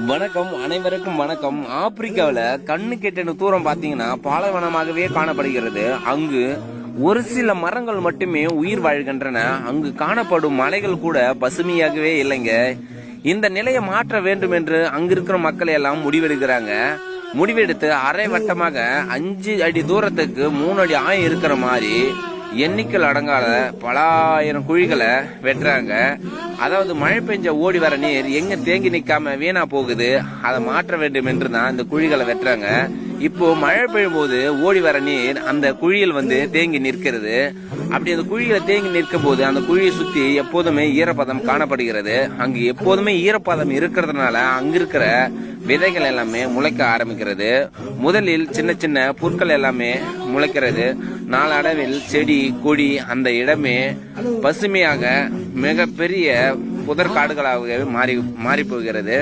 வணக்கம், அனைவருக்கும் வணக்கம். ஆப்பிரிக்காவில் கண்ணு கெட்டின தூரம் பார்த்தீங்கன்னா பாலைவனமாகவே காணப்படுகிறது. அங்கு ஒரு சில மரங்கள் மட்டுமே உயிர் வாழ்கின்றன. அங்கு காணப்படும் மலைகள் கூட பசுமையாகவே இல்லைங்க. இந்த நிலையை மாற்ற வேண்டும் என்று அங்கிருக்கிற மக்கள் எல்லாம் முடிவெடுக்கிறாங்க. முடிவெடுத்து அரை வட்டமாக 5 அடி தூரத்துக்கு 3 அடி ஆயம் இருக்கிற மாதிரி எண்ணிக்கை அடங்காத பல ஆயிரம் குழிகளை வெட்டுறாங்க. அதாவது மழை பெஞ்ச ஓடி வர நீர் எங்க தேங்கி நிக்காம வீணா போகுது, அதை மாற்ற வேண்டும் என்று தான் இந்த குழிகளை வெட்டுறாங்க. இப்போ மழை பெய்யும் போது ஓடி வர நீர் அந்த குழியில் தேங்கி நிற்கிறது. அப்படி அந்த குழியில தேங்கி நிற்கும் போது அந்த குழியை சுத்தி எப்போதுமே ஈரப்பதம் காணப்படுகிறது. அங்கு எப்போதுமே ஈரப்பதம் இருக்கிறதுனால அங்க இருக்கிற விதைகள் எல்லாமே முளைக்க ஆரம்பிக்கிறது. முதலில் சின்ன சின்ன புற்கள் எல்லாமே முளைக்கிறது. நாளடைவில் செடி கொடி அந்த இடமே பசுமையாக மிக பெரிய புதற்காடுகளாக மாறி போகிறது.